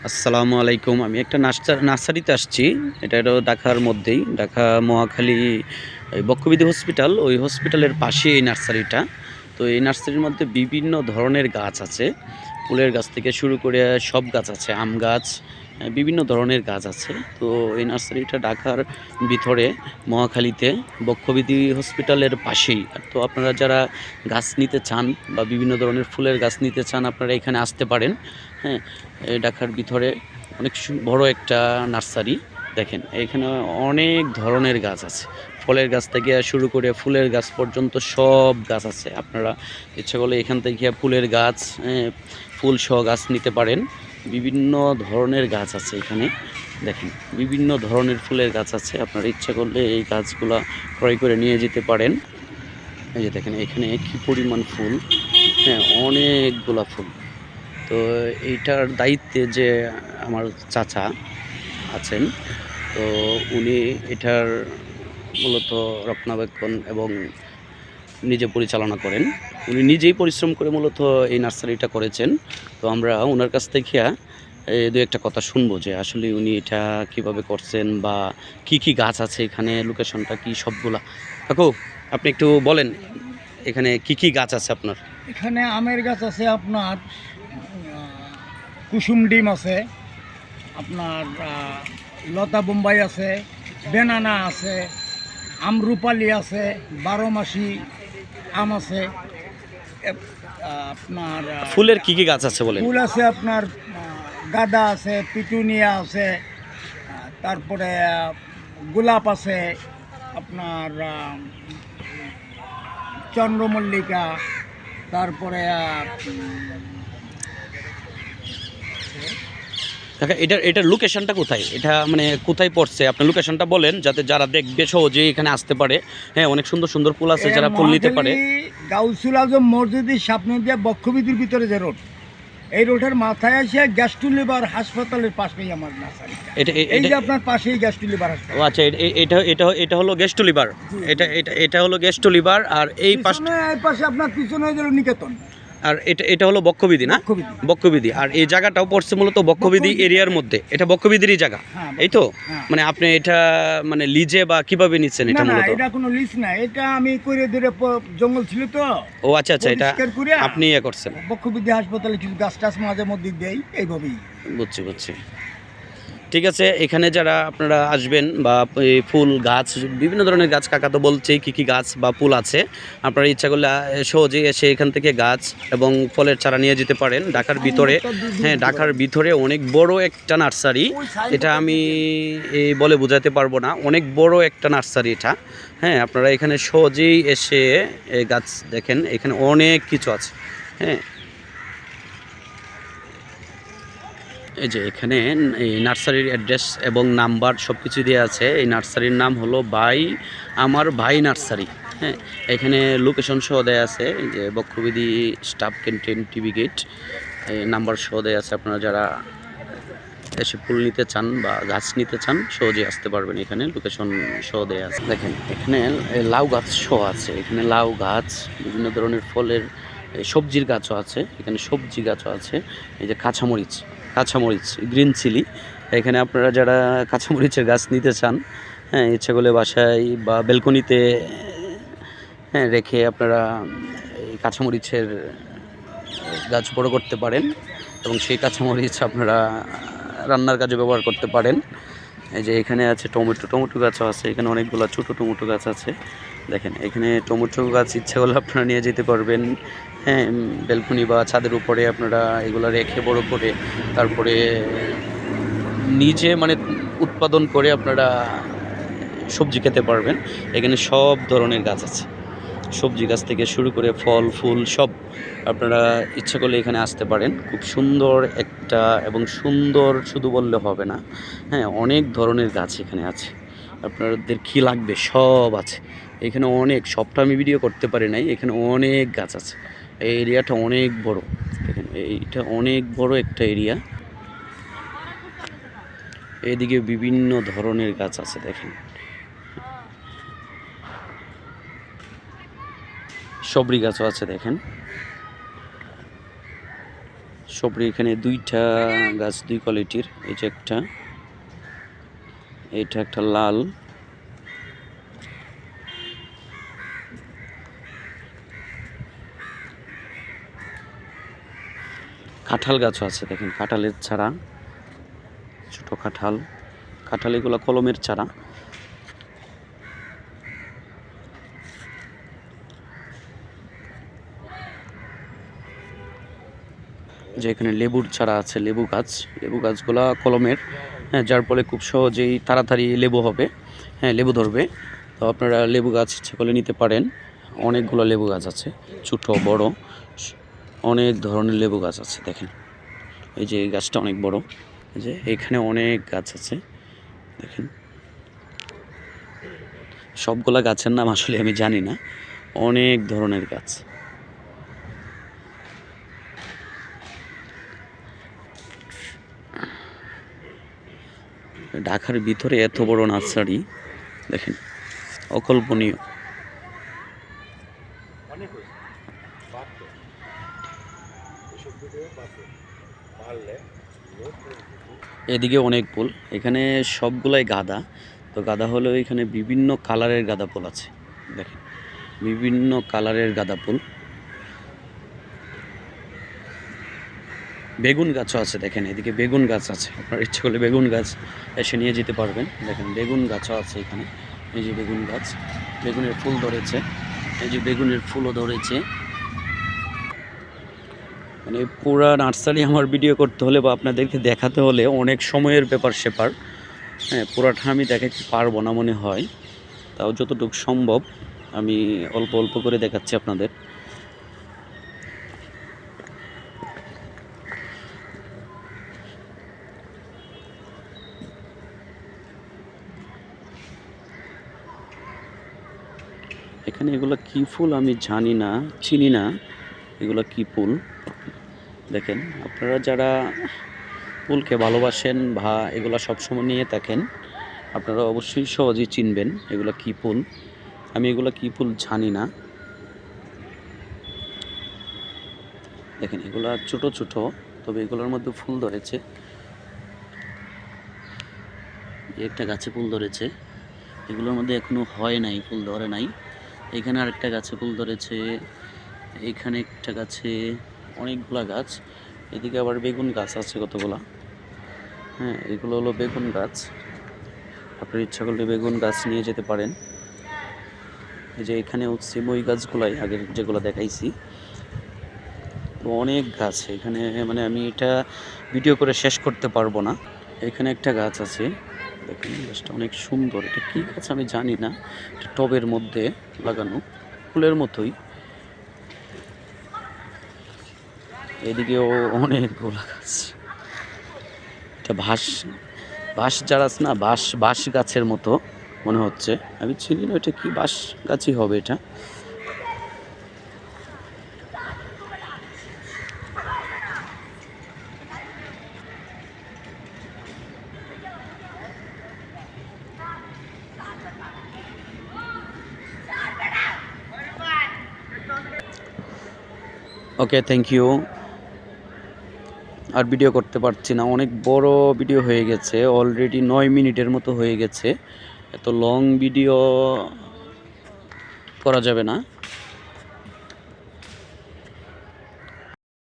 আসসালামু আলাইকুম। আমি একটা নার্সারিতে আসছি। এটা হলো ঢাকার মধ্যেই, ঢাকা মহাখালী বক্ষবিধি হসপিটাল, ওই হসপিটালের পাশেই এই নার্সারিটা। তো এই নার্সারির মধ্যে বিভিন্ন ধরনের গাছ আছে। ফুলের গাছ থেকে শুরু করে সব গাছ আছে, আম গাছ, বিভিন্ন ধরনের গাছ আছে। তো এই নার্সারিটা ঢাকার ভিতরে মহাখালীতে বক্ষবিধি হসপিটালের পাশেই। তো আপনারা যারা গাছ নিতে চান বা বিভিন্ন ধরনের ফুলের গাছ নিতে চান, আপনারা এখানে আসতে পারেন। হ্যাঁ, এই ঢাকার ভিতরে অনেক বড় একটা নার্সারি। দেখেন এখানে অনেক ধরনের গাছ আছে, ফলের গাছ থেকে শুরু করে ফুলের গাছ পর্যন্ত সব গাছ আছে। আপনারা ইচ্ছা করলে এখান থেকে ফুলের গাছ, ফুল সহ গাছ নিতে পারেন। বিভিন্ন ধরনের গাছ আছে এখানে। দেখেন বিভিন্ন ধরনের ফুলের গাছ আছে, আপনারা ইচ্ছা করলে এই গাছগুলা ক্রয় করে নিয়ে যেতে পারেন। এই যে দেখেন এখানে কি পরিমাণ ফুল, হ্যাঁ অনেকগুলা ফুল। তো এইটার দায়িত্বে যে আমার চাচা আছেন, তো উনি এটার মূলত রক্ষণাবেক্ষণ এবং নিজে পরিচালনা করেন। উনি নিজেই পরিশ্রম করে মূলত এই নার্সারিটা করেছেন। তো আমরা ওনার কাছ থেকে দু একটা কথা শুনবো যে আসলে উনি এটা কিভাবে করছেন বা কি কি গাছ আছে এখানে, লোকেশনটা কি সবগুলা। কাকু, আপনি একটু বলেন এখানে কি কি গাছ আছে আপনার? এখানে আমের গাছ আছে আপনার, কুসুম ডিম আছে আপনার, লতা বোম্বাই আছে, বেনানা আছে, আমরুপালি আছে, 12 মাসি আম আছে। আপনার ফুলের কি কি গাছ আছে বলেন? ফুল আছে আপনার, গাঁদা আছে, পিটুনিয়া আছে, তারপরে গোলাপ আছে আপনার, চন্দ্রমল্লিকা, তারপরে কাকা, এটার লোকেশনটা কোথায়? এটা মানে কোথায় পড়ছে? আপনার লোকেশনটা বলেন যাতে যারা দেখবে সহজেই এখানে আসতে পারে। হ্যাঁ, অনেক সুন্দর সুন্দর ফুল আছে, যারা ফুল নিতে পারে। গাউসুল আজম মসজিদের সামনে দিয়ে বক্ষবিধির ভিতরে যে রোড, এই রোডের মাথায় এসে গ্যাস্ট্রো-লিভার হাসপাতালের পাশেই আমার নার্সারিটা। এই যে আপনার পাশেই গ্যাস্ট্রো-লিভার হাসপাতাল। ও আচ্ছা, এটা হলো গেস্ট লিভার। এটা হলো গেস্ট লিভার। আর এই পাশে আপনার পিছনে গেল নিকেতন। আর এটা হলো বক্ষবিধি, না? বক্ষবিধি। আর এই জায়গাটাও পড়ছে মূলত বক্ষবিধি এরিয়ার মধ্যে। এটা বক্ষবিধিরই জায়গা, হ্যাঁ, এই তো? হ্যাঁ। মানে আপনি এটা মানে লিজে বা কিভাবে নিচ্ছেন এটা না, মূলত? এটা কোনো লিজ না, এটা আমি করে ধরে জঙ্গল ছিল তো। ও আচ্ছা আচ্ছা, এটা পরিষ্কার করে আপনি ইয়ে করছেন। বক্ষবিধি হাসপাতালে কিছু গাছ টাছ মাঝে মধ্যে দেই, এইভাবেই। বুঝছি বুঝছি। ঠিক আছে, এখানে যারা আপনারা আসবেন বা এই ফুল গাছ, বিভিন্ন ধরনের গাছ, কাকা তো বলছেই কী কী গাছ বা ফুল আছে, আপনারা ইচ্ছা করলে সহজেই এসে এখান থেকে গাছ এবং ফলের চারা নিয়ে যেতে পারেন। ঢাকার ভিতরে, হ্যাঁ ঢাকার ভিতরে অনেক বড় একটা নার্সারি। এটা আমি বলে বোঝাতে পারবো না, অনেক বড় একটা নার্সারি এটা। হ্যাঁ, আপনারা এখানে সহজেই এসে গাছ দেখেন, এখানে অনেক কিছু আছে। হ্যাঁ, এই যে এখানে এই নার্সারির অ্যাড্রেস এবং নাম্বার সব কিছু দেওয়া আছে। এই নার্সারির নাম হলো আমার ভাই নার্সারি। হ্যাঁ, এখানে লোকেশন সহ দেওয়া আছে, যে বক্ষবিধি স্টাফ ক্যান্টিন, টিভি গেট, এই নাম্বার সহ দেওয়া আছে। আপনারা যারা এসে ফুল নিতে চান বা গাছ নিতে চান সহজে আসতে পারবেন, এখানে লোকেশন সহ দেওয়া আছে। দেখেন এখানে লাউ গাছ সহ আছে, এখানে লাউ গাছ, বিভিন্ন ধরনের ফলের সবজির গাছও আছে, এখানে সবজি গাছও আছে। এই যে কাঁচামরিচ, গ্রিন চিলি। এখানে আপনারা যারা কাঁচামরিচের গাছ নিতে চান, হ্যাঁ ইচ্ছা করলে বাসায় বা ব্যালকনিতে হ্যাঁ রেখে আপনারা এই কাঁচামরিচের গাছ বড় করতে পারেন এবং সেই কাঁচামরিচ আপনারা রান্নার কাজে ব্যবহার করতে পারেন। এই যে এখানে আছে টমেটো গাছও আছে, এখানে অনেকগুলো ছোটো টমেটো গাছ আছে। দেখেন এখানে টমেটো গাছ ইচ্ছা করলে আপনারা নিয়ে যেতে পারবেন। হ্যাঁ, ব্যালকনি বা ছাদের উপরে আপনারা এগুলো রেখে বড় করে তারপরে নিজে মানে উৎপাদন করে আপনারা সবজি খেতে পারবেন। এখানে সব ধরনের গাছ আছে, সবজি গাছ থেকে শুরু করে ফল ফুল সব। আপনারা ইচ্ছা করলে এখানে আসতে পারেন। খুব সুন্দর একটা, এবং সুন্দর শুধু বললে হবে না, হ্যাঁ অনেক ধরনের গাছ এখানে আছে। আপনাদের কী লাগবে সব আছে এখানে। অনেক, সবটা আমি ভিডিও করতে পারি নাই, এখানে অনেক গাছ আছে। এই এরিয়াটা অনেক বড়, দেখেন এইটা অনেক বড় একটা এরিয়া। এদিকে বিভিন্ন ধরনের গাছ আছে, দেখেন সবরি গাছও আছে। দেখেন সবরি এখানে দুইটা গাছ, দুই কোয়ালিটির। এই যে একটা, এটা একটা লাল, কাঁঠাল গাছও আছে দেখেন, কাঁঠালের চারা, ছোট কাঁঠাল, কাঁঠাল এগুলো কলমের চারা। যে এখানে লেবুর চারা আছে, লেবু গাছ, লেবু গাছগুলা কলমের, হ্যাঁ, যার ফলে খুব সহজেই তাড়াতাড়ি লেবু হবে, হ্যাঁ, লেবু ধরবে। তো আপনারা লেবু গাছ ইচ্ছা করলে নিতে পারেন। অনেকগুলো লেবু গাছ আছে, ছোট বড় অনেক ধরনের লেবু গাছ আছে দেখেন। এই যে এই গাছটা অনেক বড়, এই যে এখানে অনেক গাছ আছে দেখেন। সবগুলা গাছের নাম আসলে আমি জানি না, অনেক ধরনের গাছ। ঢাকার ভিতরে এত বড় নার্সারি দেখেন, অকল্পনীয়। এদিকে অনেক ফুল, এখানে সবগুলাই গাঁদা। তো গাঁদা হলেও এখানে বিভিন্ন কালারের গাঁদা ফুল আছে দেখেন, বিভিন্ন কালারের গাঁদা ফুল। বেগুন গাছও আছে দেখেন, এদিকে বেগুন গাছ আছে, আপনার ইচ্ছে করলে বেগুন গাছ এসে নিয়ে যেতে পারবেন। দেখেন বেগুন গাছও আছে এখানে, এই যে বেগুন গাছ, বেগুনের ফুল ধরেছে, এই যে বেগুনের ফুলও ধরেছে। মানে পুরা নার্সারি আমার ভিডিও করতে হলে বা আপনাদেরকে দেখাতে হলে অনেক সময়ের ব্যাপার সেপার, হ্যাঁ, পুরাটা আমি দেখাতে পারবো না মনে হয়। তাও যতটুকু সম্ভব আমি অল্প অল্প করে দেখাচ্ছি আপনাদের। এখানে এগুলো কি ফুল আমি জানি না, চিনি না এগুলো কি ফুল। দেখেন আপনারা যারা ফুলকে ভালোবাসেন বা এগুলো সবসময় নিয়ে থাকেন, আপনারা অবশ্যই সহজেই চিনবেন এগুলো কি ফুল। আমি এগুলো কি ফুল জানি না। দেখেন এগুলা ছোট ছোট, তবে এগুলোর মধ্যে ফুল ধরেছে। একটা গাছে ফুল ধরেছে, এগুলোর মধ্যে এখনো হয় নাই, ফুল ধরে নাই। এখানে আরেকটা গাছে ফুল ধরেছে, এইখানে একটা গাছে, অনেকগুলা গাছ। এদিকে আবার বেগুন গাছ আছে কতগুলা, হ্যাঁ, এগুলো হলো বেগুন গাছ। আপনার ইচ্ছা করলে বেগুন গাছ নিয়ে যেতে পারেন। এই যে এখানে হচ্ছে ওই গাছগুলাই আগের যেগুলো দেখাইছি। তো অনেক গাছ এখানে, মানে আমি এটা ভিডিও করে শেষ করতে পারবো না। এখানে একটা গাছ আছে দেখুন, গাছটা অনেক সুন্দর। এটা কী গাছ আমি জানি না, এটা টবের মধ্যে লাগানো, ফুলের মতোই। এদিকেও অনেকগুলো গাছ, এটা বাঁশ চারাস না, বাঁশ গাছের মতো মনে হচ্ছে, আমি চিনি না এটা কি বাঁশ গাছই হবে এটা। ওকে, থ্যাংক ইউ। আর ভিডিও করতে পারছি না, অনেক বড় ভিডিও হয়ে গেছে, অলরেডি 9 মিনিটের মতো হয়ে গেছে। এত লং ভিডিও করা যাবে না।